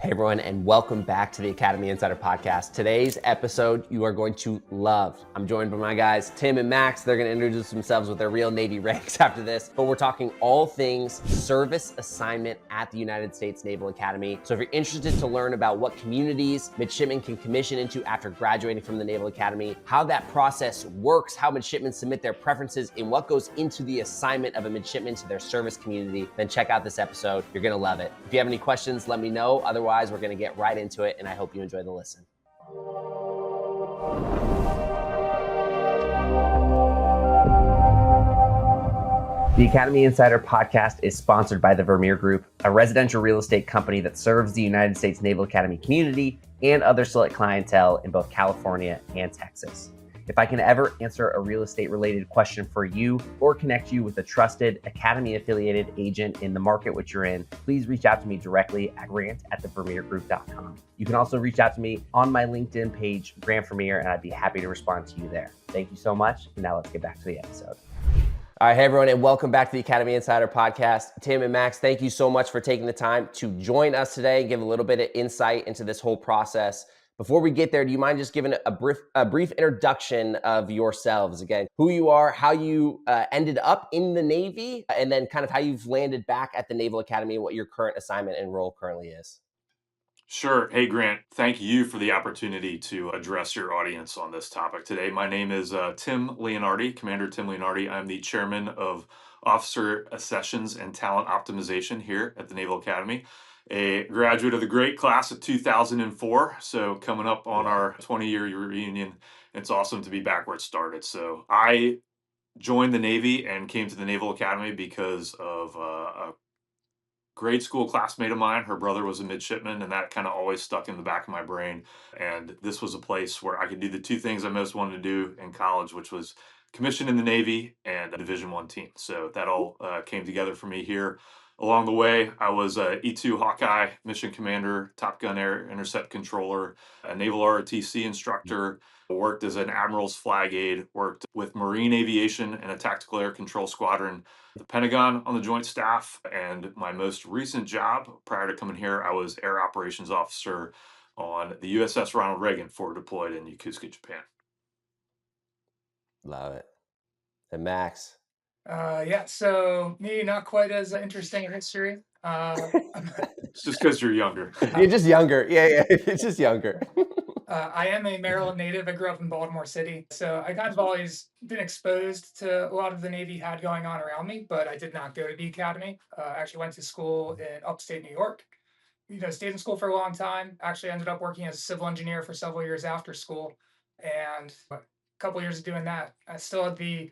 Hey everyone, and welcome back to the Academy Insider Podcast. Today's episode you are going to love. I'm joined by my guys, Tim and Max. They're going to introduce themselves with their real Navy ranks after this, but we're talking all things service assignment at the United States Naval Academy. So if you're interested to learn about what communities midshipmen can commission into after graduating from the Naval Academy, how that process works, how midshipmen submit their preferences, and what goes into the assignment of a midshipman to their service community, then check out this episode. You're going to love it. If you have any questions, let me know. Otherwise, we're going to get right into it, and I hope you enjoy the listen. The Academy Insider Podcast is sponsored by the Vermeer Group, a residential real estate company that serves the United States Naval Academy community and other select clientele in both California and Texas. If I can ever answer a real estate related question for you or connect you with a trusted Academy affiliated agent in the market which you're in, please reach out to me directly at grant@thevermeergroup.com. You can also reach out to me on my LinkedIn page, Grant Vermeer, and I'd be happy to respond to you there. Thank you so much. And now let's get back to the episode. All right, hey everyone, and welcome back to the Academy Insider Podcast. Tim and Max, thank you so much for taking the time to join us today and give a little bit of insight into this whole process. Before we get there, do you mind just giving a brief introduction of yourselves? Again, who you are, how you ended up in the Navy, and then kind of how you've landed back at the Naval Academy and what your current assignment and role currently is. Sure. Hey, Grant, thank you for the opportunity to address your audience on this topic today. My name is Tim Leonardi, Commander Tim Leonardi. I'm the chairman of Officer Accessions and Talent Optimization here at the Naval Academy, a graduate of the great class of 2004. So coming up on our 20-year reunion, it's awesome to be back where it started. So I joined the Navy and came to the Naval Academy because of a grade school classmate of mine. Her brother was a midshipman, and that kind of always stuck in the back of my brain. And this was a place where I could do the two things I most wanted to do in college, which was commission in the Navy and a Division I team. So that all came together for me here. Along the way, I was a E-2 Hawkeye mission commander, Top Gun air intercept controller, a naval ROTC instructor, worked as an admiral's flag aide, worked with Marine aviation and a tactical air control squadron, the Pentagon on the Joint Staff, and my most recent job prior to coming here, I was Air Operations Officer on the USS Ronald Reagan, forward deployed in Yokosuka, Japan. Love it. And Max? So maybe not quite as interesting a history. It's just because you're younger. You're just younger. Yeah, it's just younger. I am a Maryland native. I grew up in Baltimore City. So I kind of always been exposed to a lot of the Navy had going on around me, but I did not go to the academy. I actually went to school in upstate New York. Stayed in school for a long time. Actually ended up working as a civil engineer for several years after school. And a couple years of doing that, I still had the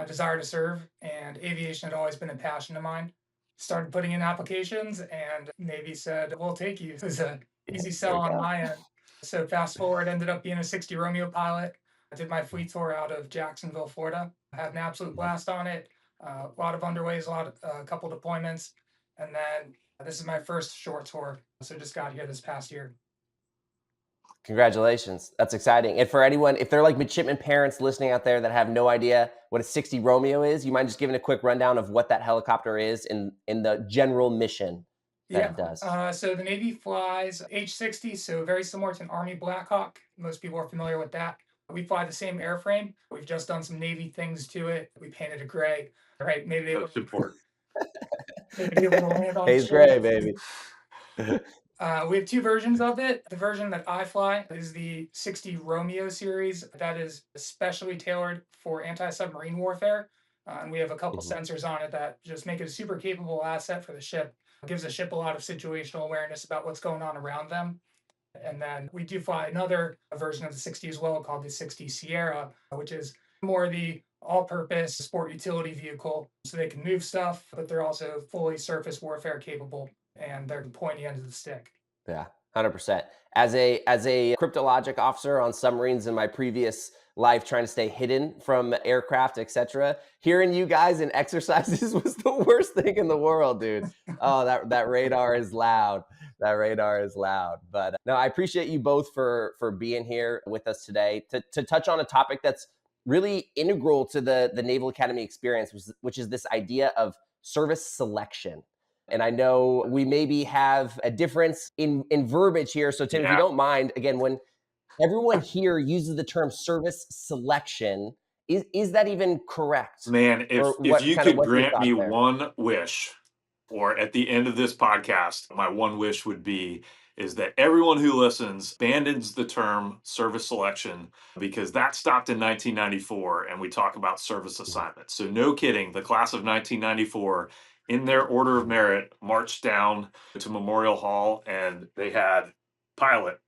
desire to serve, and aviation had always been a passion of mine. Started putting in applications, and Navy said, "We'll take you." It was an easy sell on my end. So fast forward, ended up being a 60 Romeo pilot. I did my fleet tour out of Jacksonville, Florida. I had an absolute blast on it. A lot of underways, a couple deployments, and then this is my first short tour. So just got here this past year. Congratulations. That's exciting. And for anyone, if they're like midshipman parents listening out there that have no idea what a 60 Romeo is, you mind just giving a quick rundown of what that helicopter is in the general mission that it does? So the Navy flies H-60, so very similar to an Army Black Hawk. Most people are familiar with that. We fly the same airframe. We've just done some Navy things to it. We painted it gray. All right, maybe That's important. Haze gray, baby. We have two versions of it. The version that I fly is the 60 Romeo series. That is especially tailored for anti-submarine warfare. And we have a couple sensors on it that just make it a super capable asset for the ship. It gives the ship a lot of situational awareness about what's going on around them. And then we do fly another version of the 60 as well called the 60 Sierra, which is more the all-purpose sport utility vehicle. So they can move stuff, but they're also fully surface warfare capable, and they're the pointy end of the stick. Yeah, 100%. As a cryptologic officer on submarines in my previous life, trying to stay hidden from aircraft, etc., hearing you guys in exercises was the worst thing in the world, dude. Oh, that radar is loud. That radar is loud. But no, I appreciate you both for being here with us today to touch on a topic that's really integral to the Naval Academy experience, which is this idea of service selection. And I know we maybe have a difference in verbiage here. So, Tim, if you Yeah, don't mind, again, when everyone here uses the term service selection, is that even correct? man, Or if what you kind of could what's your grant thoughts me there? one wish, or at the end of this podcast, my one wish would be is that everyone who listens abandons the term service selection because that stopped in 1994 and we talk about service Mhm. assignments. So no kidding, the class of 1994 in their order of Mhm. merit marched down to Memorial Hall and they had pilot,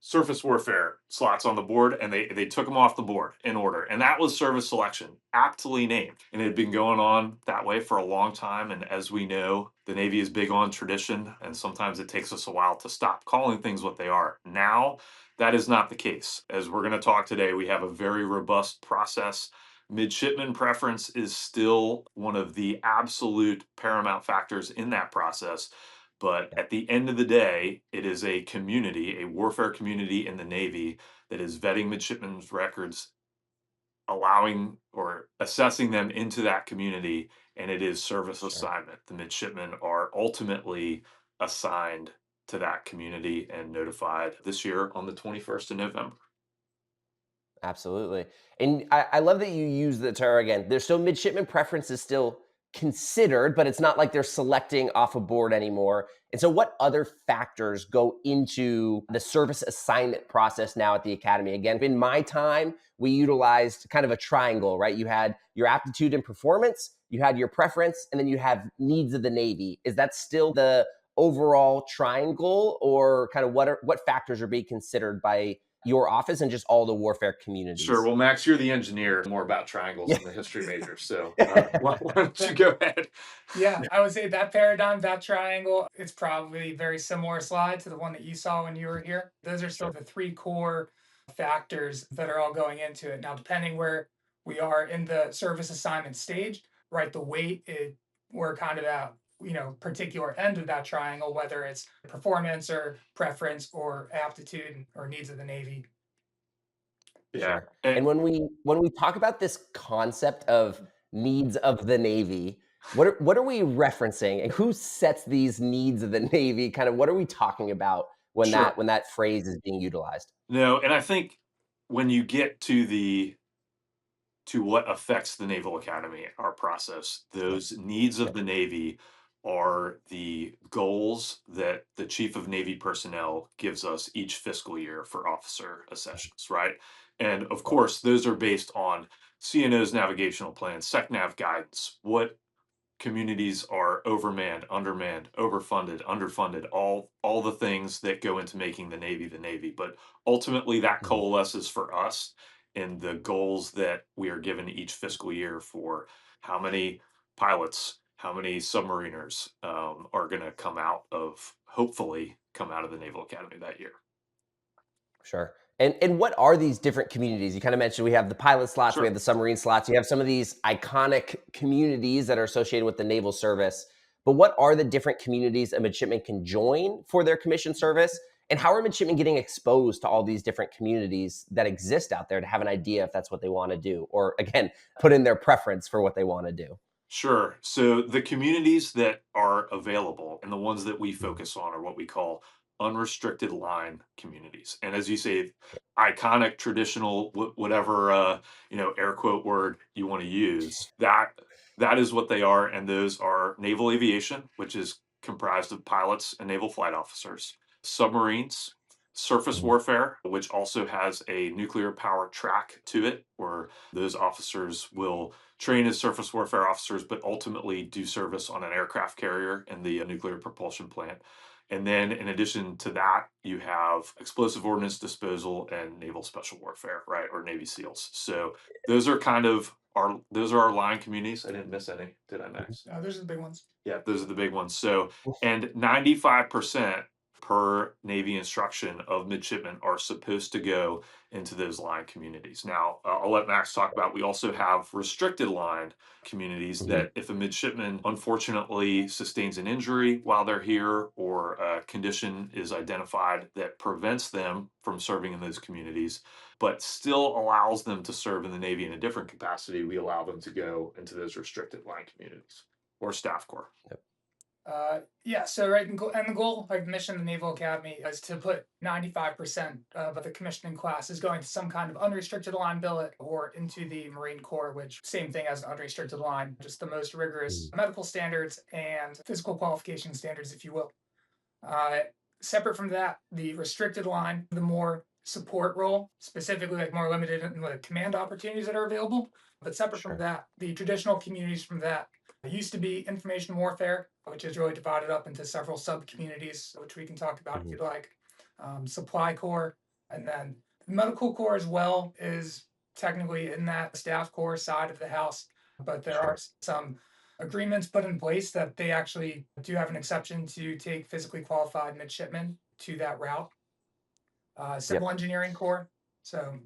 surface warfare slots on the board and they took them off the board in order, and that was service selection, aptly named, and it had been going on that way for a long time. And as we know, the Navy is big on tradition, and sometimes it takes us a while to stop calling things what they are. Now that is not the case. As we're going to talk today, we have a very robust process. Midshipman preference is still one of the absolute paramount factors in that process, but Yeah, at the end of the day, it is a community, a warfare community in the Navy that is vetting midshipmen's records, allowing or assessing them into that community, and it is service sure. assignment. The midshipmen are ultimately assigned to that community and notified this year on the 21st of November. Absolutely. And I love that you use the term again. There's still midshipman preference is still considered, but it's not like they're selecting off a board anymore. And so, what other factors go into the service assignment process now at the academy? Again, in my time, we utilized kind of a triangle, right? You had your aptitude and performance, you had your preference, and then you have needs of the Navy. Is that still the overall triangle, or kind of what factors are being considered by your office and just all the warfare Sure. communities? Well, Max, you're the engineer, more about triangles Yeah. than the history major. So why don't you That, go ahead? yeah, I would say that paradigm, that triangle, it's probably very similar slide to the one that you saw when you were here. Those are still Sure. the three core factors that are all going into it. Now, depending where we are in the service assignment stage, right, the weight, we're kind of at, particular end of that triangle, whether it's performance or preference or aptitude or needs of the Navy. Yeah. Sure. And when we talk about this concept of needs of the Navy, what are we referencing, and who sets these needs of the Navy? Kind of what are we talking about when Sure. that phrase is being utilized? No, and I think when you get to what affects the Naval Academy, our process, Yeah. those needs of Yep. the Navy are the goals that the Chief of Navy Personnel gives us each fiscal year for officer accessions, right? And of Yep. course, those are based on CNO's navigational plan, SecNav guidance, what communities are overmanned, undermanned, overfunded, underfunded, all the things that go into making the Navy the Navy. But ultimately that Mhm. coalesces for us in the goals that we are given each fiscal year for how many pilots, how many submariners are going to come out of, hopefully come out of the Naval Academy that year. Sure. And what are these different communities? You kind of mentioned we have the pilot slots, we Sure. have the submarine slots, you have some of these iconic communities that are associated with the naval service. But what are the different communities a midshipman can join for their commission service? And how are midshipmen getting exposed to all these different communities that exist out there to have an idea if that's what they want to do? Or again, put in their preference for what they want to do? Sure. So the communities that are available and the ones that we Mhm. focus on are what we call unrestricted line communities. And as you say, iconic, traditional, whatever air quote word you want to use, that is what they are. And those are naval aviation, which is comprised of pilots and naval flight officers, submarines, surface Mhm. warfare, which also has a nuclear power track to it, where those officers will train as surface warfare officers, but ultimately do service on an aircraft carrier in the nuclear propulsion plant. And then, in addition to that, you have explosive ordnance disposal and naval special warfare, right, or Navy SEALs. So those are our line communities. I didn't miss any, did I, Max? Those are the big ones. Yeah, those are the big ones. So, and 95% per Navy instruction of midshipmen are supposed to go into those line communities. Now, I'll let Max talk about. We also have restricted line communities Mhm. that if a midshipman unfortunately sustains an injury while they're here, or a condition is identified that prevents them from serving in those communities, but still allows them to serve in the Navy in a different capacity, we allow them to go into those restricted line communities or staff corps. Yeah, so right, and the goal, like mission of the Naval Academy, is to put 95% of the commissioning class is going to some kind of unrestricted line billet or into the Marine Corps, which same thing as an unrestricted line, just the most rigorous Mhm. medical standards and physical qualification standards, if you will. Uh, Separate from that, the restricted line, the more support role, specifically like more limited in the command opportunities that are available. But separate from Sure. that, the traditional communities from that used to be information warfare, which is really divided up into several sub communities, which we can talk about if Mhm. you'd like. Supply corps, and then medical corps as well is technically in that staff corps side of the house, but there are Sure. some agreements put in place that they actually do have an exception to take physically qualified midshipmen to that route. Civil Yep. engineering corps. So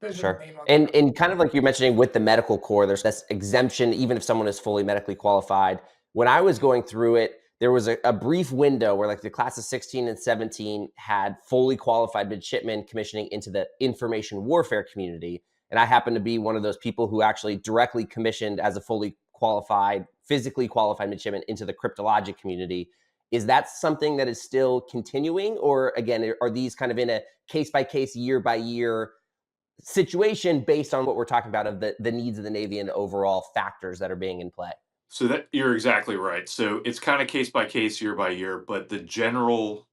those are the Sure. main ones. And kind of like you're mentioning with the medical corps, there's this exemption, even if someone is fully medically qualified. When I was going through it, there was a brief window where like the class of 16 and 17 had fully qualified midshipmen commissioning into the information warfare community. And I happened to be one of those people who actually directly commissioned as a fully qualified, physically qualified midshipman into the cryptologic community. Is that something that is still continuing? Or again, are these kind of in a case by case, year by year situation based on what we're talking about of the needs of the Navy and the overall factors that are being in play? So that you're exactly right. So it's kind of case by case, year by year, but the general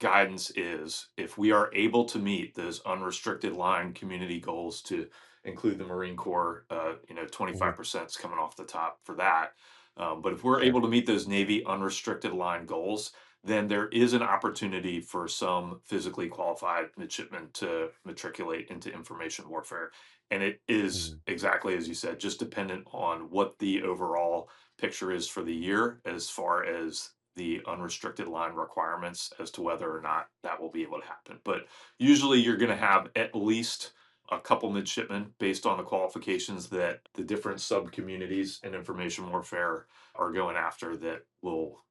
guidance is if we are able to meet those unrestricted line community goals to include the Marine Corps, Mhm. 25% is coming off the top for that. But if we're able Sure. to meet those Navy unrestricted line goals, then there is an opportunity for some physically qualified midshipmen to matriculate into information warfare. And it is Mhm. exactly as you said, just dependent on what the overall picture is for the year as far as the unrestricted line requirements as to whether or not that will be able to happen. But usually you're going to have at least a couple midshipmen based on the qualifications that the different sub communities in information warfare are going after that will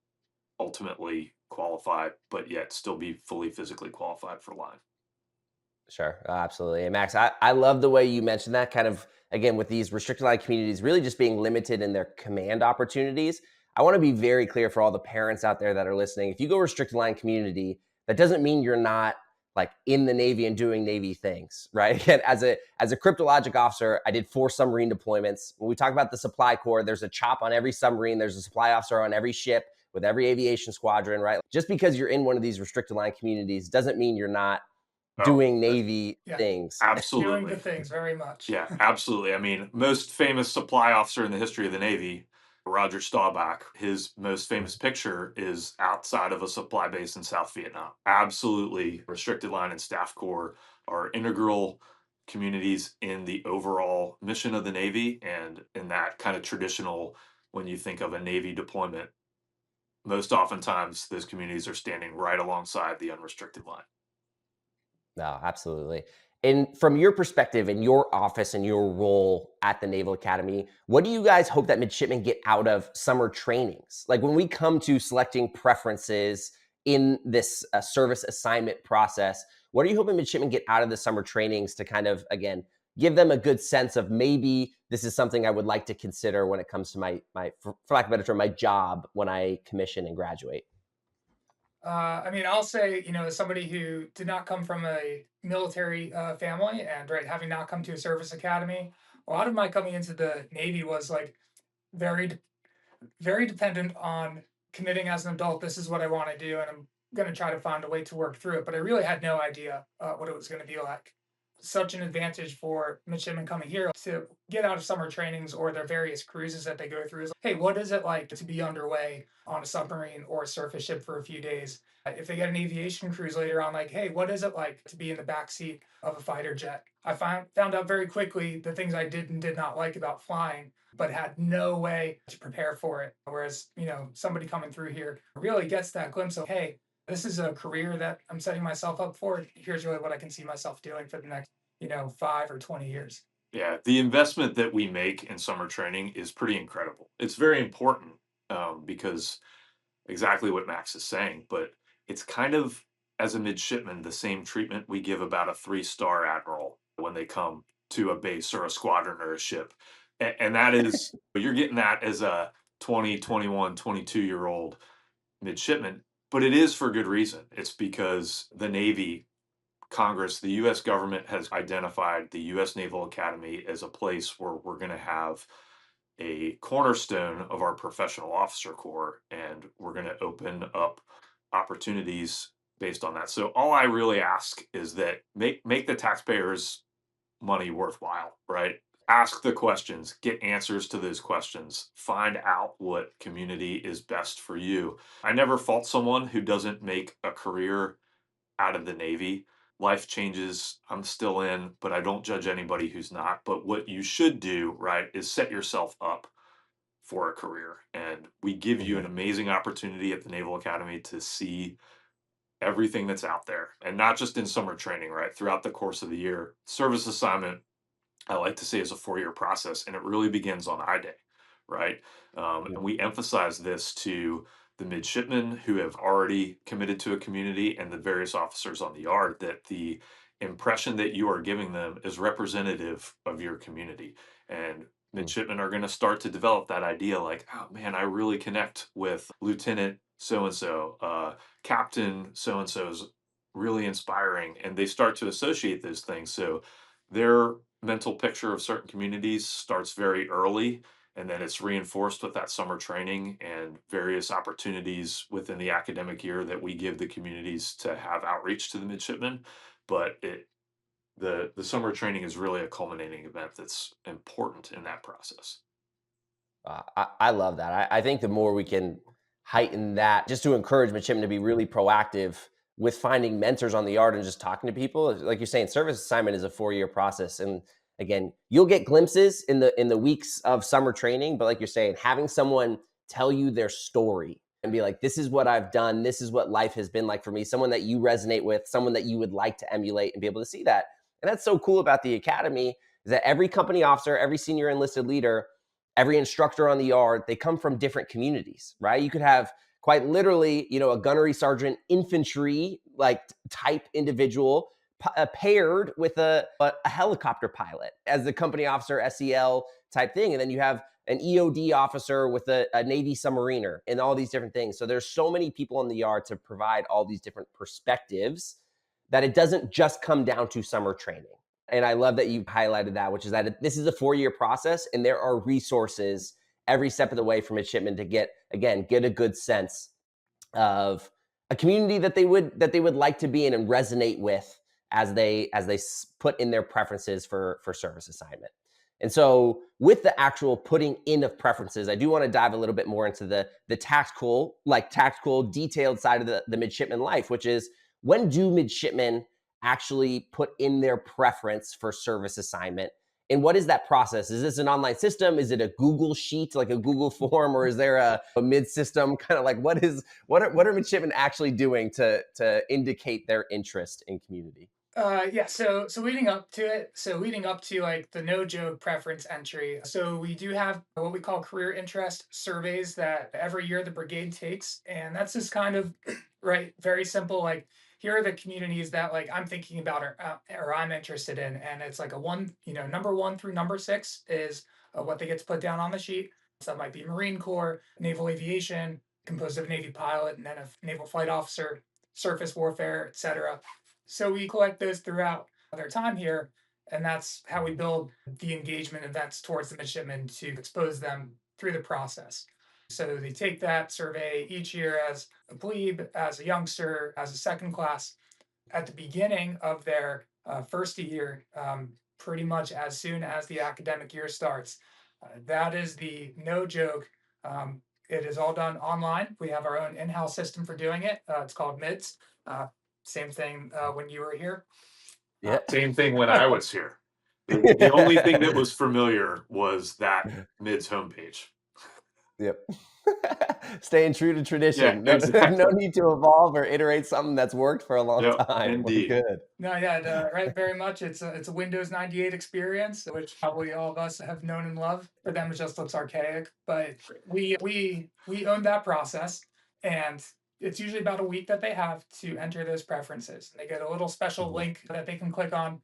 ultimately qualify, but yet still be fully physically qualified for line. Sure, absolutely. And Max, I love the way you mentioned that kind of again with these restricted line communities really just being limited in their command opportunities. I want to be very clear for all the parents out there that are listening. If you go restricted line community, that doesn't mean you're not like in the Navy and doing Navy things, right? Again, as a cryptologic officer, I did 4 submarine deployments. When we talk about the supply corps, there's a chop on every submarine, there's a supply officer on every ship with every aviation squadron, right? Just because you're in one of these restricted line communities doesn't mean you're not Oh, doing uh, Navy Yeah, things. doing the absolutely. things very much. Yeah, absolutely. I mean, most famous supply officer in the history of the Navy, Roger Staubach, his most famous picture is outside of a supply base in South Vietnam. Absolutely. Restricted line and staff corps are integral communities in the overall mission of the Navy. And in that kind of traditional, when you think of a Navy deployment, most oftentimes those communities are standing right alongside the unrestricted line. No, absolutely. And from your perspective in your office and your role at the Naval Academy, what do you guys hope that midshipmen get out of summer trainings? Like when we come to selecting preferences in this service assignment process, what are you hoping midshipmen get out of the summer trainings to kind of, again, give them a good sense of maybe this is something I would like to consider when it comes to my for lack of a better term, my job when I commission and graduate? I mean, I'll say, as somebody who did not come from a military family and right, having not come to a service academy, a lot of my coming into the Navy was like very very dependent on committing as an adult. This is what I want to do, and I'm going to try to find a way to work through it. But I really had no idea what it was going to be like. Such an advantage for midshipmen coming here to get out of summer trainings or their various cruises that they go through is, hey, what is it like to be underway on a submarine or a surface ship for a few days? If they get an aviation cruise later on, like, hey, what is it like to be in the back seat of a fighter jet? I found out very quickly the things I did and did not like about flying, but had no way to prepare for it. Whereas, somebody coming through here really gets that glimpse of, hey, this is a career that I'm setting myself up for. Here's really what I can see myself doing for the next, 5 or 20 years. Yeah, the investment that we make in summer training is pretty incredible. It's very important because exactly what Max is saying, but it's kind of as a midshipman the same treatment we give about a three-star admiral when they come to a base or a squadron or a ship, and that is you're getting that as a 20, 21, 22-year-old midshipmen, but it is for good reason. It's because the Navy, Congress, the US government has identified the US Naval Academy as a place where we're going to have a cornerstone of our professional officer corps, and we're going to open up opportunities based on that. So all I really ask is that make the taxpayers' money worthwhile, right? Ask the questions, get answers to those questions, find out what community is best for you. I never fault someone who doesn't make a career out of the Navy. Life changes. I'm still in, but I don't judge anybody who's not. But what you should do, right, is set yourself up for a career. And we give you an Mhm. amazing opportunity at the Naval Academy to see everything that's out there, and not just in summer training, right? Throughout the course of the year. Service assignment, I like to say, is a 4-year process, and it really begins on I Day, right? Yeah. And we emphasize this to the midshipmen who have already committed to a community and the various officers on the yard, that the impression that you are giving them is representative of your community. And Mm. midshipmen are going to start to develop that idea like, oh man, I really connect with Lieutenant so and so, Captain so and so is really inspiring. And they start to associate those things. So their mental picture of certain communities starts very early, and then it's reinforced with that summer training and various opportunities within the academic year that we give the communities to have outreach to the midshipmen. But the summer training is really a culminating event that's important in that process. I love that. I think the more we can heighten that, just to encourage midshipmen to be really proactive with finding mentors on the yard and just talking to people. Like you're saying, service assignment is a 4-year process, and again, you'll get glimpses in the weeks of summer training. But like you're saying, having someone tell you their story and be like, "This is what I've done. This is what life has been like for me." Someone that you resonate with, someone that you would like to emulate, and be able to see that. And that's so cool about the academy is that every company officer, every senior enlisted leader, every instructor on the yard, they come from different communities, right? You could have quite literally, a gunnery sergeant, infantry like type individual paired with a helicopter pilot as the company officer, SEL type thing. And then you have an EOD officer with a Navy submariner and all these different things. So there's so many people in the yard to provide all these different perspectives that it doesn't just come down to summer training. And I love that you highlighted that, which is that this is a 4-year process, and there are resources every step of the way for midshipmen to get a good sense of a community that they would like to be in and resonate with as they put in their preferences for service assignment. And so, with the actual putting in of preferences, I do want to dive a little bit more into the tactical, detailed side of the midshipman life, which is, when do midshipmen actually put in their preference for service assignment? And what is that process? Is this an online system? Is it a Google sheet, like a Google form, or is there a mid system? Kind of like, what are midshipmen actually doing to indicate their interest in community? Yeah, so leading up to it, so leading up to like the no joke preference entry, so we do have what we call career interest surveys that every year the brigade takes, and that's just kind of right, very simple. Like, here are the communities that like I'm thinking about or I'm interested in, and it's like a one, number one through number six is what they get to put down on the sheet. So that might be Marine Corps, Naval Aviation, composed of Navy pilot, and then a Naval Flight Officer, surface warfare, etc. So we collect those throughout their time here, and that's how we build the engagement events towards the midshipmen to expose them through the process. So they take that survey each year as a plebe, as a youngster, as a second class, at the beginning of their first year, pretty much as soon as the academic year starts. That is the no joke. It is all done online. We have our own in-house system for doing it. It's called MIDS. Uh, Same thing when you were here. Yeah. Same thing when I was here. The only thing that was familiar was that MIDS homepage. Yep. Staying true to Yeah, tradition. No, no exactly. need to evolve or iterate something that's worked for a long Yep, time. We're indeed. good. No, yeah, right. Very much. It's a Windows 98 experience, which probably all of us have known and loved. For them, it just looks archaic, but we own that process, and it's usually about a week that they have to enter those preferences. They get a little special Mhm. link that they can click on,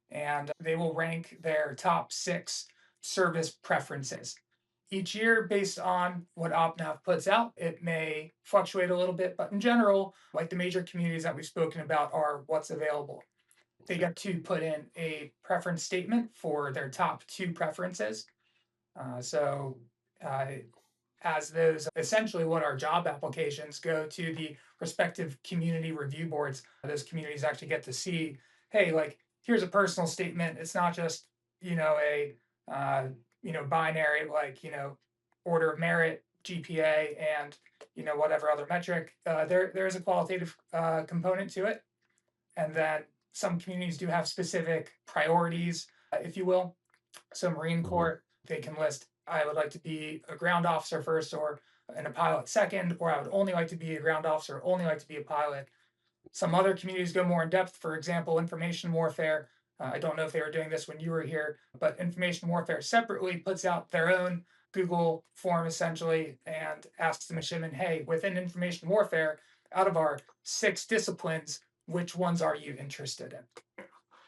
and they will rank their top 6 service preferences. each year based on what OpNav puts out. It may fluctuate a little bit, but in general, like the major communities that we've spoken about are what's available. They get to put in a preference statement for their top two preferences. So uh, as those essentially what our job applications go to the respective community review boards. Those communities actually get to see, hey, like here's a personal statement. It's not just a binary like order of merit, GPA, and whatever other metric. There is a qualitative component to it, and then some communities do have specific priorities, if you will. So Marine Corps, they can list, I would like to be a ground officer first or and a pilot second, or I would only like to be a ground officer, only like to be a pilot. Some other communities go more in depth. For example, information warfare. I don't know if they were doing this when you were here, but information warfare separately puts out their own Google form essentially and asks the midshipmen, hey, within information warfare, out of our 6 disciplines, which ones are you interested in?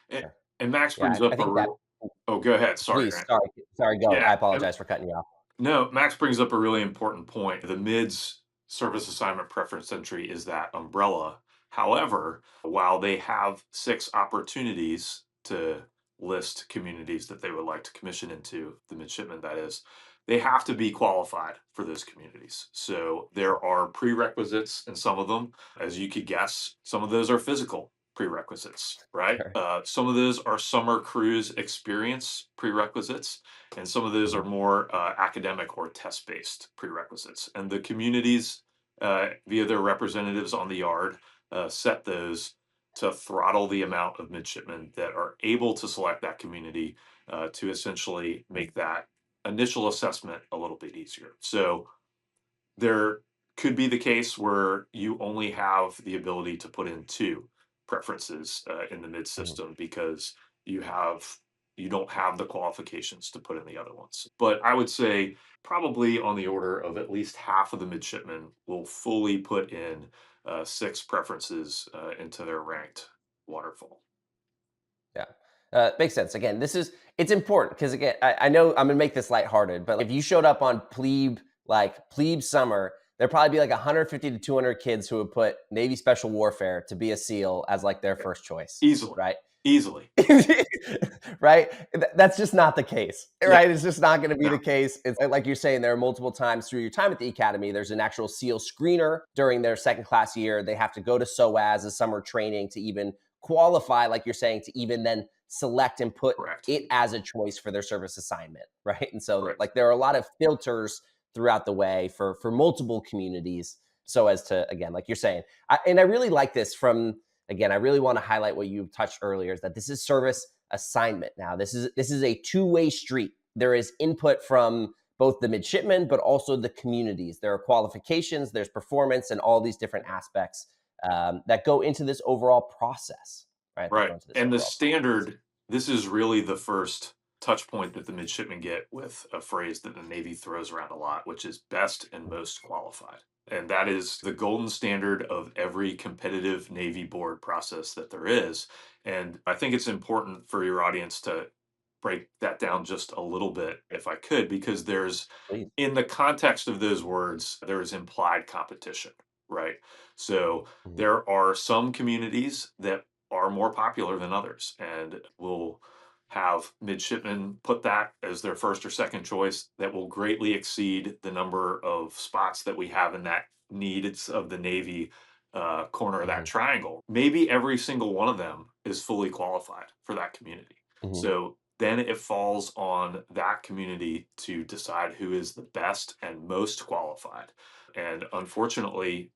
And, Sure. and Max Yeah, brings I up a think that. real. Oh, go ahead. Sorry, Please, Grant. sorry, go. Yeah. I apologize for cutting you off. No, Max brings up a really important point. The MIDS service assignment preference entry is that umbrella. However, while they have 6 opportunities to list communities that they would like to commission into, the midshipmen, that is, they have to be qualified for those communities. So there are prerequisites in some of them. As you could guess, some of those are physical prerequisites, right? Sure. Some of those are summer cruise experience prerequisites, and some of those are more academic or test-based prerequisites. And the communities, via their representatives on the yard, set those to throttle the amount of midshipmen that are able to select that community to essentially make that initial assessment a little bit easier. So there could be the case where you only have the ability to put in 2 preferences in the mid Mhm. system because you don't have the qualifications to put in the other ones. But I would say probably on the order of at least half of the midshipmen will fully put in 6 preferences into their ranked waterfall. Yeah. Makes sense. Again, it's important because again, I know I'm gonna make this lighthearted, but if you showed up on plebe summer, there'd probably be like 150 to 200 kids who would put Navy Special Warfare to be a SEAL as like their first choice, Easily, right? easily. Right? That's just not the case, Yeah, right? It's just not going to be no, the case. It's like you're saying, there are multiple times through your time at the academy. There's an actual SEAL screener during their second class year. They have to go to SOAS, a summer training, to even qualify, like you're saying, to even then select and put correct, it as a choice for their service assignment, right? And so, correct. like, there are a lot of filters throughout the way for multiple communities, so as to, again, like you're saying, and I really like this from, again, I really want to highlight what you touched earlier, is that this is service assignment. Now, this is a two-way street. There is input from both the midshipmen, but also the communities. There are qualifications, there's performance, and all these different aspects that go into this overall process, right? That go Right. into this And the overall process. standard, this is really the first touch point that the midshipmen get with a phrase that the Navy throws around a lot, which is best and most qualified. And that is the golden standard of every competitive Navy board process that there is. And I think it's important for your audience to break that down just a little bit, if I could, because Please. in the context of those words, there is implied competition, right? So Mhm. there are some communities that are more popular than others and will have midshipmen put that as their first or second choice that will greatly exceed the number of spots that we have in that needs of the Navy corner of that Mhm. triangle. Maybe every single one of them is fully qualified for that community. Mhm. So then it falls on that community to decide who is the best and most qualified. And unfortunately,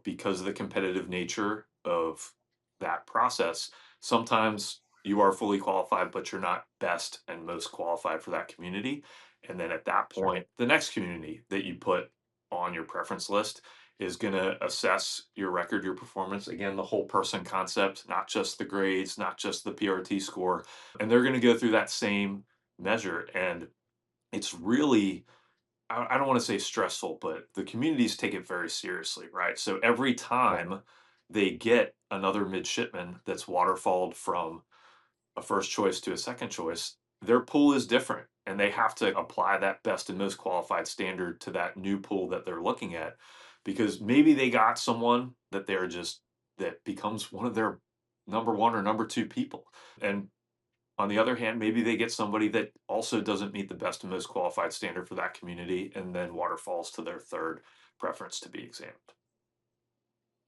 because of the competitive nature of that process, sometimes you are fully qualified, but you're not best and most qualified for that community. And then at that Sure. point, the next community that you put on your preference list is going to assess your record, your performance. Again, the whole person concept, not just the grades, not just the PRT score. And they're going to go through that same measure. And it's really, I don't want to say stressful, but the communities take it very seriously, right? So every Right. time they get another midshipman that's waterfalled from a first choice to a second choice, their pool is different. and they have to apply that best and most qualified standard to that new pool that they're looking at, because maybe they got someone that they're just that becomes one of their number one or number two people. And on the other hand, maybe they get somebody that also doesn't meet the best and most qualified standard for that community, and then waterfalls to their third preference to be examined.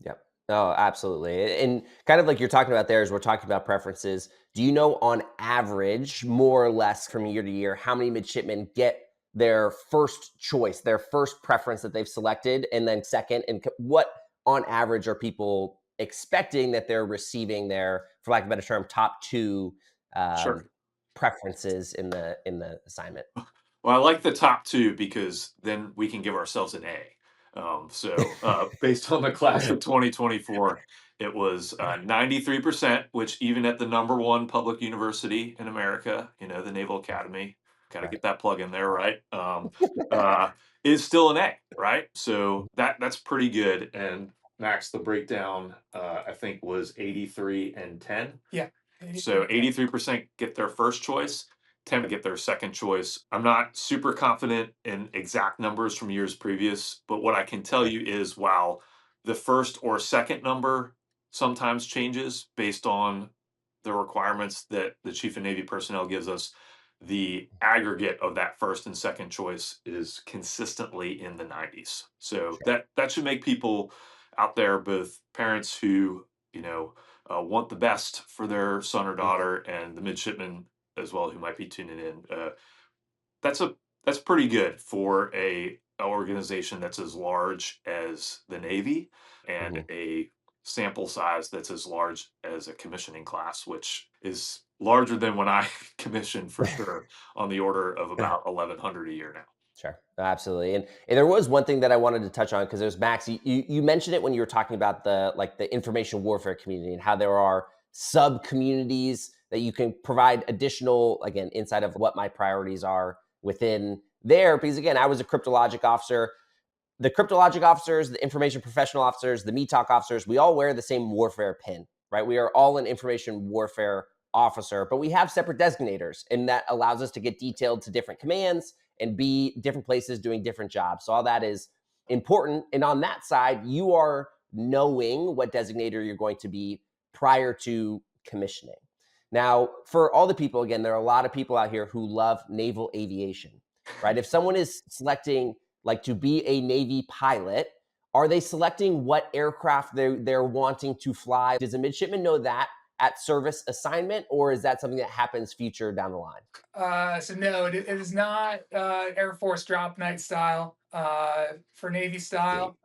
Yep. Oh, absolutely. And kind of like you're talking about there, as we're talking about preferences, do you know on average, more or less from year to year, how many midshipmen get their first choice, their first preference that they've selected, and then second, and what on average are people expecting that they're receiving their, for lack of a better term, top two um, Sure. preferences in the assignment? Well, I like the top two because then we can give ourselves an A. Based on the class of 2024, it was 93%, which even at the number one public university in America, the Naval Academy, got to Right. get that plug in there, right? Uh, is still an A, right? So that's pretty good. And Max, the breakdown, I think was 83 and 10. Yeah. So 83% get their first choice, 10 get their second choice. I'm not super confident in exact numbers from years previous, but what I can tell you is while the first or second number sometimes changes based on the requirements that the Chief of Navy personnel gives us, the aggregate of that first and second choice is consistently in the 90s. So Sure. that should make people out there, both parents who, want the best for their son or Mhm. daughter, and the midshipmen as well who might be tuning in. That's a that's pretty good for a organization that's as large as the Navy, and Mhm. a sample size that's as large as a commissioning class, which is larger than when I commissioned for sure, on the order of about 1,100 a year now. Sure, absolutely. And there was one thing that I wanted to touch on because there's Max. You mentioned it when you were talking about the information warfare community and how there are sub communities that you can provide additional, again, insight of what my priorities are within there. Because again, I was a cryptologic officer. The cryptologic officers, the information professional officers, the METOC officers, we all wear the same warfare pin, right? We are all an information warfare officer, but we have separate designators, and that allows us to get detailed to different commands and be different places doing different jobs. So all that is important. And on that side, you are knowing what designator you're going to be prior to commissioning. Now, for all the people, again, there are a lot of people out here who love naval aviation, right? If someone is selecting like to be a Navy pilot, are they selecting what aircraft they're wanting to fly? Does a midshipman know that at service assignment, or is that something that happens future down the line? So no, it is not Air Force drop night style. For Navy Sweet. style,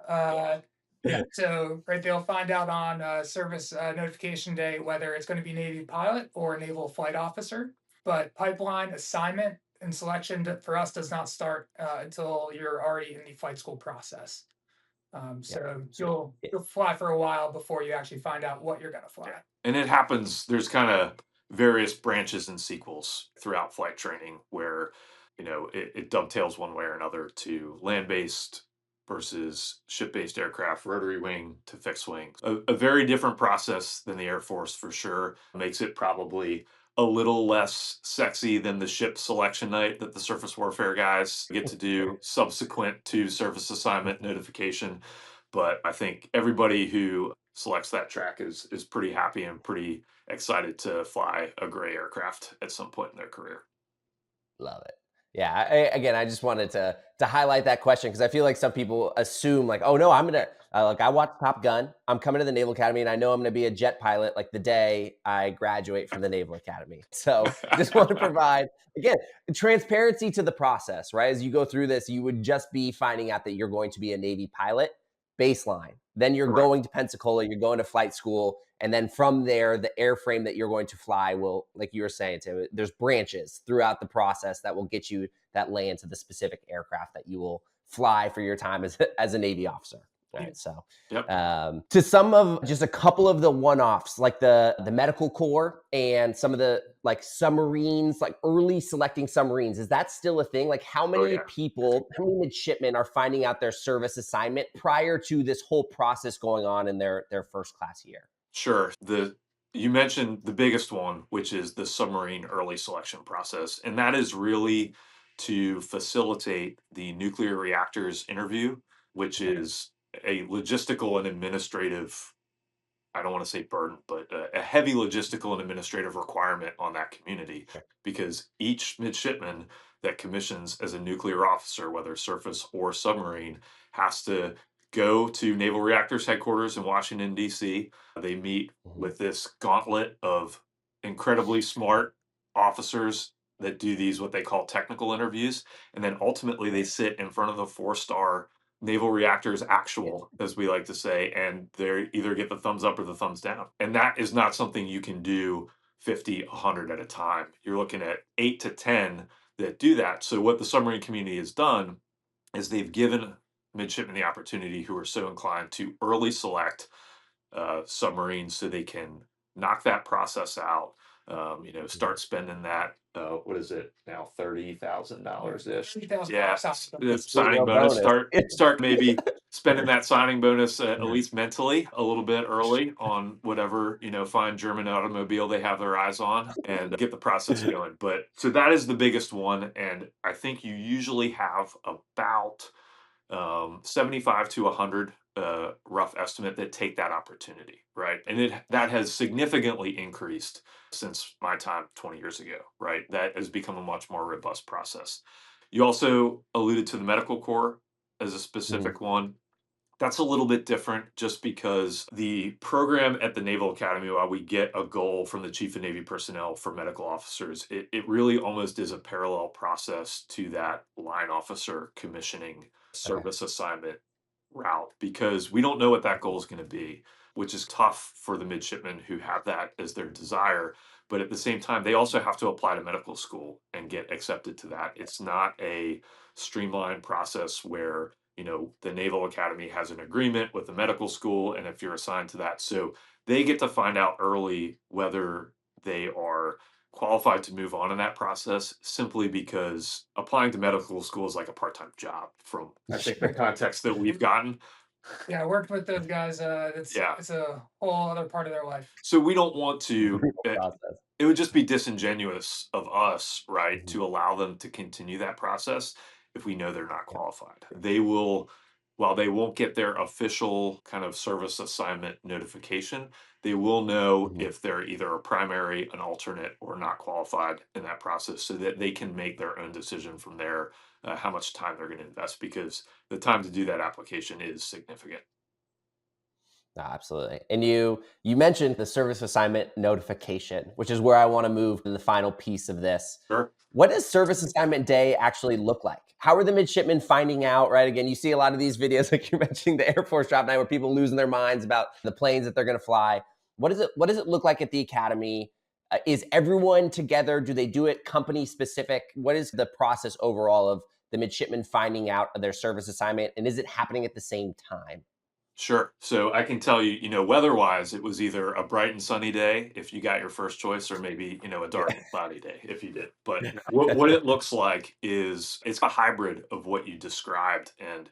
yeah. So right, they'll find out on service notification day whether it's going to be Navy pilot or Naval Flight Officer. But pipeline assignment and selection for us does not start until you're already in the flight school process. Yep. So Sweet. you'll Yeah. you'll fly for a while before you actually find out what you're going to fly. Yeah. And it happens, there's kind of various branches and sequels throughout flight training where, it dovetails one way or another to land-based versus ship-based aircraft, rotary wing to fixed wing. A very different process than the Air Force for sure. Makes it probably a little less sexy than the ship selection night that the surface warfare guys get to do subsequent to surface assignment notification. But I think everybody who selects that track is pretty happy and pretty excited to fly a gray aircraft at some point in their career. Love it. Yeah. Again, I just wanted to highlight that question because I feel like some people assume like, oh no, I'm gonna like I watched Top Gun. I'm coming to the Naval Academy, and I know I'm gonna be a jet pilot like the day I graduate from the Naval Academy. So just want to provide again transparency to the process, right? As you go through this, you would just be finding out that you're going to be a Navy pilot baseline. Then you're Correct. going to Pensacola, you're going to flight school, and then from there, the airframe that you're going to fly will, like you were saying, Tim, there's branches throughout the process that will get you that lay into the specific aircraft that you will fly for your time as a Navy officer. All Yeah. right. So Yep. to some of just a couple of the one-offs, like the medical corps and some of the like submarines, like early selecting submarines, is that still a thing? Like how Oh many yeah. people, how many midshipmen are finding out their service assignment prior to this whole process going on in their first class year? Sure. The You mentioned the biggest one, which is the submarine early selection process, and that is really to facilitate the nuclear reactors interview, which is a logistical and administrative, I don't want to say burden, but a heavy logistical and administrative requirement on that community because each midshipman that commissions as a nuclear officer, whether surface or submarine, has to go to Naval Reactors headquarters in Washington, D.C. They meet Mhm. with this gauntlet of incredibly smart officers that do these, what they call technical interviews. And then ultimately they sit in front of the four-star Naval Reactors Yeah. actual, as we like to say, and they either get the thumbs up or the thumbs down. And that is not something you can do 50, 100 at a time. You're looking at 8 to 10 that do that. So what the submarine community has done is they've given midshipmen the opportunity who are so inclined to early select submarines so they can knock that process out. Mhm. Start spending that. What is it now? Yeah, $30,000 ish. Yeah, $30,000 signing The bonus. sweet signing little bonus. bonus. Start maybe spending that signing bonus at Mhm. least mentally a little bit early on whatever fine German automobile they have their eyes on and get the process going. But so that is the biggest one, and I think you usually have about 75 to 100 rough estimate that take that opportunity, right? And that has significantly increased since my time 20 years ago, right? That has become a much more robust process. You also alluded to the medical corps as a Mhm. specific one. That's a little bit different just because the program at the Naval Academy, while we get a goal from the Chief of Navy personnel for medical officers, it really almost is a parallel process to that line officer commissioning Okay. service assignment route because we don't know what that goal is going to be, which is tough for the midshipmen who have that as their desire. But at the same time, they also have to apply to medical school and get accepted to that. It's not a streamlined process where the Naval Academy has an agreement with the medical school, and if you're assigned to that, so they get to find out early whether they are qualified to move on in that process simply because applying to medical school is like a part-time job from I think the Sure. context that we've gotten. Yeah, I worked with those guys. Yeah. It's a whole other part of their life. So we don't want to Brutal process. it would just be disingenuous of us, right, Mhm. to allow them to continue that process if we know they're not Yeah. qualified. They will, while they won't get their official kind of service assignment notification, they will know Mhm. if they're either a primary, an alternate, or not qualified in that process so that they can make their own decision from there how much time they're going to invest because the time to do that application is significant. No, absolutely. And you mentioned the service assignment notification, which is where I want to move to the final piece of this. Sure. What does service assignment day actually look like? How are the midshipmen finding out, right? Again, you see a lot of these videos, like you're mentioning the Air Force Drop Night, where people losing their minds about the planes that they're going to fly. What does it look like at the academy? Is everyone together? Do they do it company specific? What is the process overall of the midshipmen finding out of their service assignment? And is it happening at the same time? Sure. So I can tell you, weather-wise, it was either a bright and sunny day if you got your first choice, or maybe, a dark and cloudy day if you did. But what it looks like is it's a hybrid of what you described, and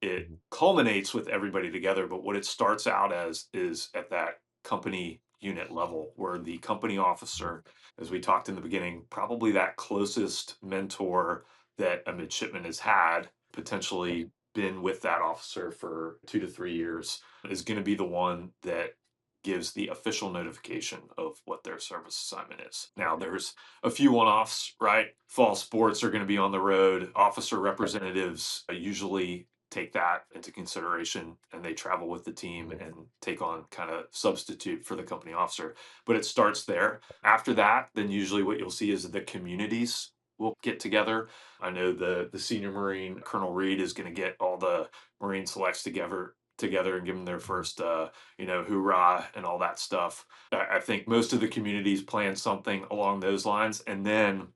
it Mhm. culminates with everybody together. But what it starts out as is at that company unit level, where the company officer, as we talked in the beginning, probably that closest mentor that a midshipman has had, potentially been with that officer for 2 to 3 years, is going to be the one that gives the official notification of what their service assignment is. Now, there's a few one offs, right? Fall sports are going to be on the road. Officer Yep. representatives usually take that into consideration and they travel with the team Mhm. and take on kind of substitute for the company officer. But it starts there. After that, then usually what you'll see is the communities will get together. I know the senior Marine Colonel Reed is going to get all the Marine selects together and give them their Mhm. first hoorah and all that stuff. I think most of the communities plan something along those lines, and then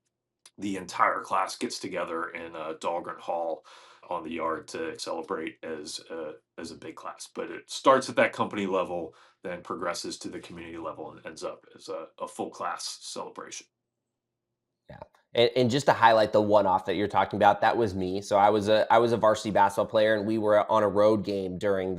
the entire class gets together in Dahlgren Hall on the yard to celebrate as a big class. But it starts at that company level, then progresses to the community level, and ends up as a full class celebration. Yeah. And just to highlight the one-off that you're talking about, that was me. So I was a varsity basketball player, and we were on a road game during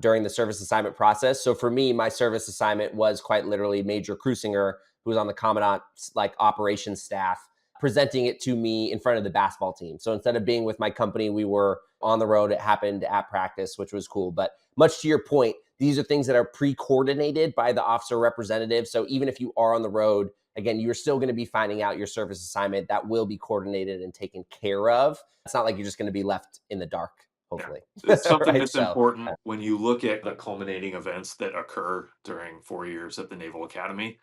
during the service assignment process. So for me, my service assignment was quite literally Major Cruisinger, who was on the commandant's like operations staff, presenting it to me in front of the basketball team. So instead of being with my company, we were on the road. It happened at practice, which was cool. But much to your point, these are things that are pre-coordinated by the officer representative. So even if you are on the road, again, you're still going to be finding out your service assignment that will be coordinated and taken care of. It's not like you're just going to be left in the dark, Yeah. hopefully. It's something Right. that's So, important when you look at the culminating events that occur during 4 years at the Naval Academy.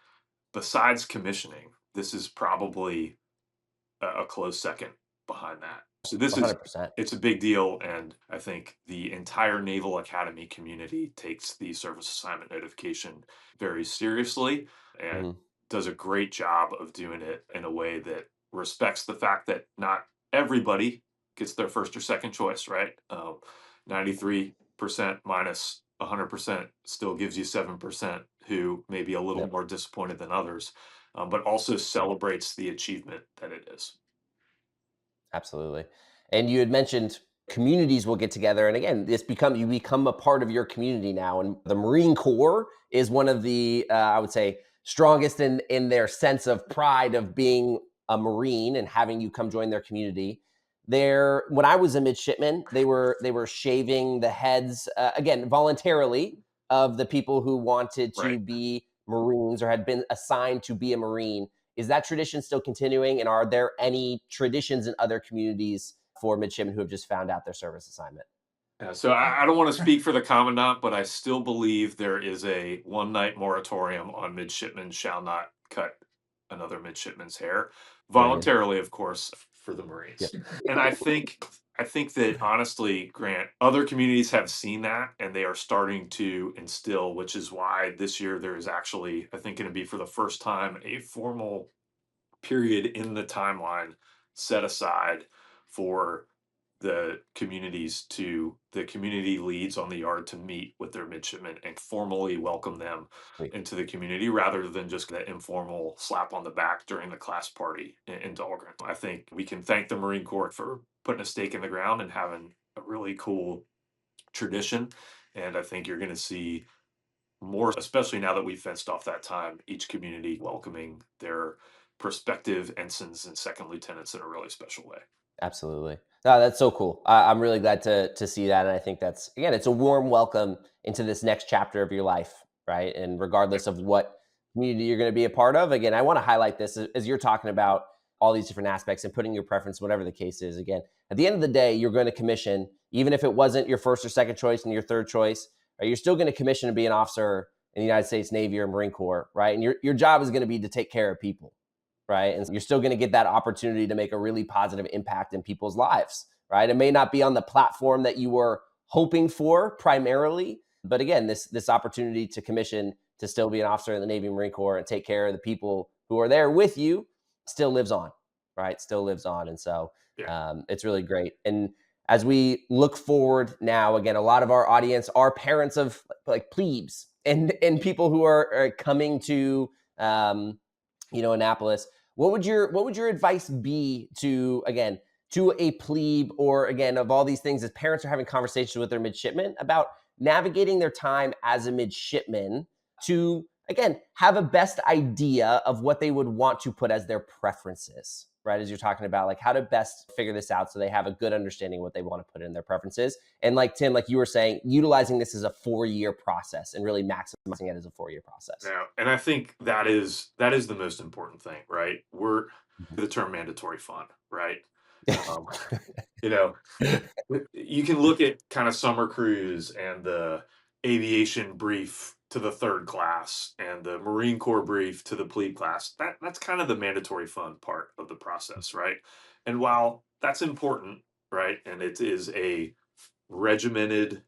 Besides commissioning, this is probably a close second behind that. So this is 100%. it's a big deal, and I think the entire Naval Academy community takes the service assignment notification very seriously and Mhm. does a great job of doing it in a way that respects the fact that not everybody gets their first or second choice, right? 93% minus 100% still gives you 7% who may be a little Yep. more disappointed than others, but also celebrates the achievement that it is. Absolutely. And you had mentioned communities will get together. And again, you become a part of your community now. And the Marine Corps is one of the, I would say, strongest in their sense of pride of being a Marine and having you come join their community. When I was a midshipman, they were shaving the heads again voluntarily of the people who wanted to Right. be Marines or had been assigned to be a Marine. Is that tradition still continuing? And are there any traditions in other communities for midshipmen who have just found out their service assignment? Yeah, so I don't want to speak for the commandant, but I still believe there is a 1 night moratorium on midshipmen shall not cut another midshipman's hair Brilliant. voluntarily, of course, for the Yep. Marines. And I think that honestly, Grant, other communities have seen that and they are starting to instill, which is why this year there is actually, I think, going to be for the first time a formal period in the timeline set aside for the community leads on the yard to meet with their midshipmen and formally welcome them Sweet. into the community rather than just that informal slap on the back during the class party in Dahlgren. I think we can thank the Marine Corps for putting a stake in the ground and having a really cool tradition. And I think you're going to see more, especially now that we've fenced off that time, each community welcoming their prospective ensigns and second lieutenants in a really special way. Absolutely. No, that's so cool. I'm really glad to see that, and I think that's again, it's a warm welcome into this next chapter of your life, right? And regardless of what community you're going to be a part of, again, I want to highlight this as you're talking about all these different aspects and putting your preference, whatever the case is. Again, at the end of the day, you're going to commission, even if it wasn't your first or second choice and your third choice, right? You're still going to commission to be an officer in the United States Navy or Marine Corps, right? And your job is going to be to take care of people, right? And you're still going to get that opportunity to make a really positive impact in people's lives, right? It may not be on the platform that you were hoping for primarily, but again, this opportunity to commission to still be an officer in the Navy Marine Corps and take care of the people who are there with you still lives on, right? Still lives on, and so Yeah. it's really great. And as we look forward now, again, a lot of our audience are parents of like plebes and people who are coming to Annapolis. What would your advice be to again to a plebe or again of all these things as parents are having conversations with their midshipmen about navigating their time as a midshipman to again have a best idea of what they would want to put as their preferences, right? As you're talking about like how to best figure this out so they have a good understanding of what they want to put in their preferences. And like Tim, like you were saying, utilizing this as a 4-year process and really maximizing it as a 4-year process. Yeah, and I think that is the most important thing, right? We're Mhm. the term mandatory fun, right? Um, you know, you can look at kind of summer cruise and the aviation brief to the third class and the Marine Corps brief to the plebe class. That's kind of the mandatory fun part of the process, right? And while that's important, right, and it is a regimented,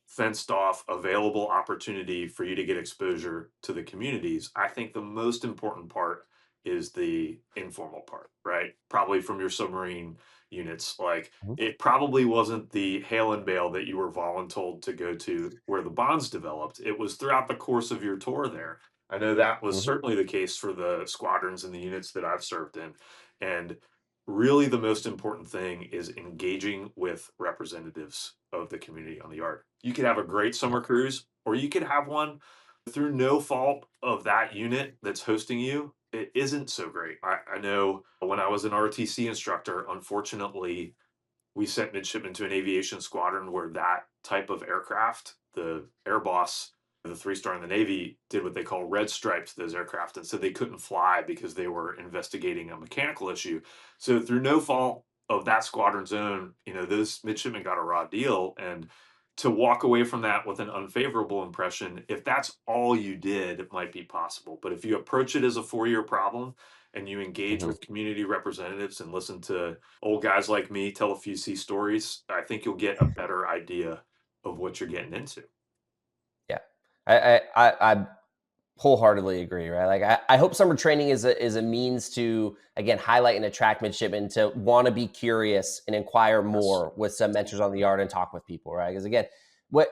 fenced off, available opportunity for you to get exposure to the communities. I think the most important part is the informal part, right? Probably from your submarine units. Like Mhm. it probably wasn't the hail and bail that you were voluntold to go to where the bonds developed. It was throughout the course of your tour there. I know that was Mhm. certainly the case for the squadrons and the units that I've served in. And really the most important thing is engaging with representatives of the community on the yard. You could have a great summer cruise, or you could have one through no fault of that unit that's hosting you. It isn't so great. I know when I was an ROTC instructor, unfortunately, we sent midshipmen to an aviation squadron where that type of aircraft, the air boss, the 3-star in the Navy, did what they call red stripes those aircraft and said they couldn't fly because they were investigating a mechanical issue. So through no fault of that squadron's own, those midshipmen got a raw deal. And to walk away from that with an unfavorable impression, if that's all you did, it might be possible. But if you approach it as a 4-year problem and you engage Mhm. with community representatives and listen to old guys like me tell a few sea stories, I think you'll get a better idea of what you're getting into. Yeah, I wholeheartedly agree. Right, like I hope summer training is a means to again highlight and attract midshipmen to want to be curious and inquire Yes. more with some mentors on the yard and talk with people. Right, because again, what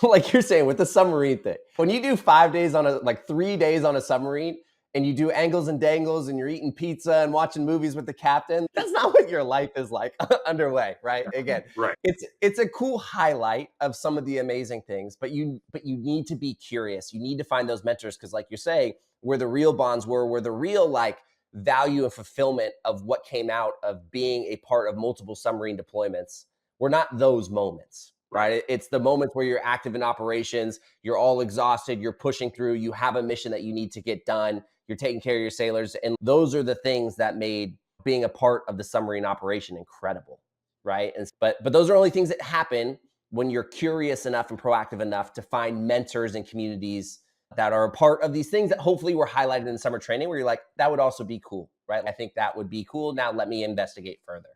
like you're saying with the submarine thing, when you do 5 days on a like 3 days on a submarine and you do angles and dangles and you're eating pizza and watching movies with the captain, that's not what your life is like underway. Right, again, Right. it's a cool highlight of some of the amazing things, but you need to be curious. You need to find those mentors because, like you're saying, where the real bonds were, where the real like value and fulfillment of what came out of being a part of multiple submarine deployments were not those moments. Right. Right. It's the moments where you're active in operations, you're all exhausted, you're pushing through, you have a mission that you need to get done, you're taking care of your sailors. And those are the things that made being a part of the submarine operation incredible. Right. But those are only things that happen when you're curious enough and proactive enough to find mentors and communities that are a part of these things that hopefully were highlighted in summer training where you're like, that would also be cool. Right. I think that would be cool. Now let me investigate further.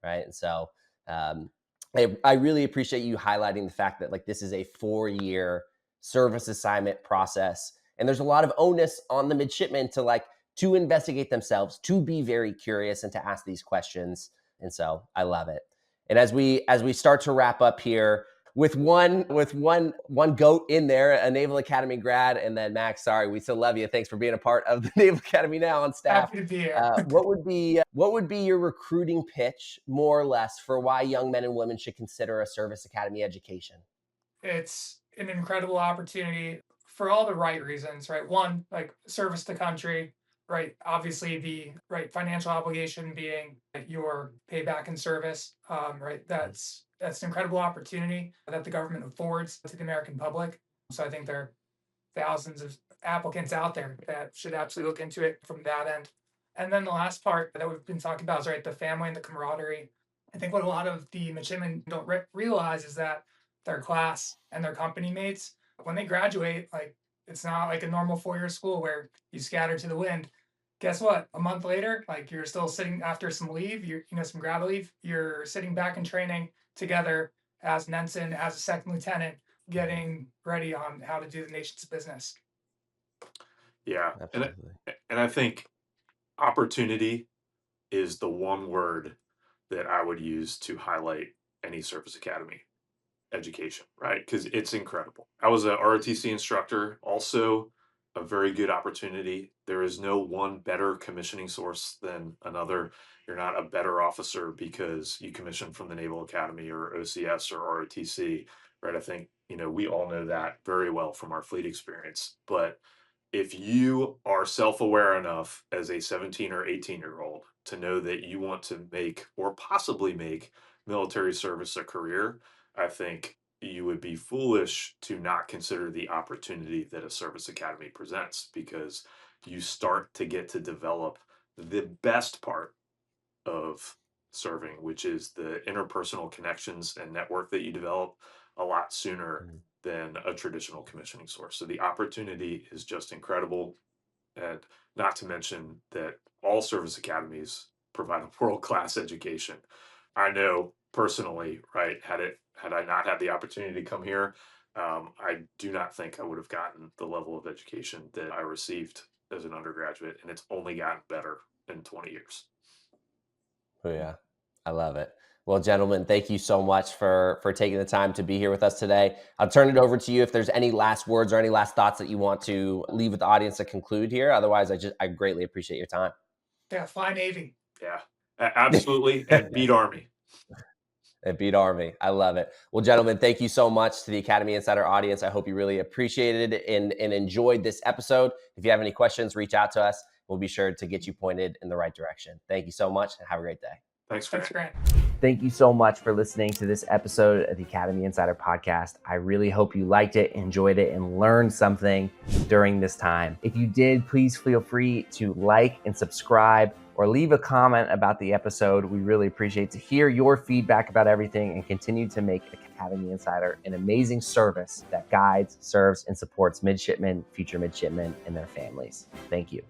Right. And so um, I really appreciate you highlighting the fact that like this is a 4-year service assignment process. And there's a lot of onus on the midshipmen to investigate themselves, to be very curious and to ask these questions. And so I love it. And as we start to wrap up here with one goat in there, a Naval Academy grad, and then Max, sorry, we still love you. Thanks for being a part of the Naval Academy now on staff. Happy to be here. What would be your recruiting pitch, more or less, for why young men and women should consider a service academy education? It's an incredible opportunity for all the right reasons, right? One, like service to country, right? Obviously, the right financial obligation being your payback in service, right? That's an incredible opportunity that the government affords to the American public. So I think there are thousands of applicants out there that should absolutely look into it from that end. And then the last part that we've been talking about is right the family and the camaraderie. I think what a lot of the midshipmen don't realize is that their class and their company mates, when they graduate, like it's not like a normal 4-year school where you scatter to the wind. Guess what? A month later, like you're still sitting after some leave, some grad leave, you're sitting back in training together as an ensign, as a second lieutenant, getting ready on how to do the nation's business. Yeah. Absolutely. And I think opportunity is the one word that I would use to highlight any service academy education, right? Because it's incredible. I was a ROTC instructor, also a very good opportunity. There is no one better commissioning source than another. You're not a better officer because you commission from the Naval Academy or OCS or ROTC, right? I think, we all know that very well from our fleet experience. But if you are self-aware enough as a 17 or 18-year-old to know that you want to make or possibly make military service a career, I think you would be foolish to not consider the opportunity that a service academy presents because you start to get to develop the best part of serving, which is the interpersonal connections and network that you develop a lot sooner Mm. than a traditional commissioning source. So the opportunity is just incredible. And not to mention that all service academies provide a world-class education. I know personally, right, had I not had the opportunity to come here, I do not think I would have gotten the level of education that I received as an undergraduate, and it's only gotten better in 20 years. Oh yeah, I love it. Well, gentlemen, thank you so much for taking the time to be here with us today. I'll turn it over to you if there's any last words or any last thoughts that you want to leave with the audience to conclude here. Otherwise, I greatly appreciate your time. Yeah, fly Navy. Yeah, absolutely, and beat Army. It beat Army. I love it. Well, gentlemen, thank you so much to the Academy Insider audience. I hope you really appreciated it and enjoyed this episode. If you have any questions, reach out to us. We'll be sure to get you pointed in the right direction. Thank you so much and have a great day. Thanks, Grant. Thank you so much for listening to this episode of the Academy Insider Podcast. I really hope you liked it, enjoyed it, and learned something during this time. If you did, please feel free to like and subscribe or leave a comment about the episode. We really appreciate to hear your feedback about everything and continue to make Academy Insider an amazing service that guides, serves, and supports midshipmen, future midshipmen, and their families. Thank you.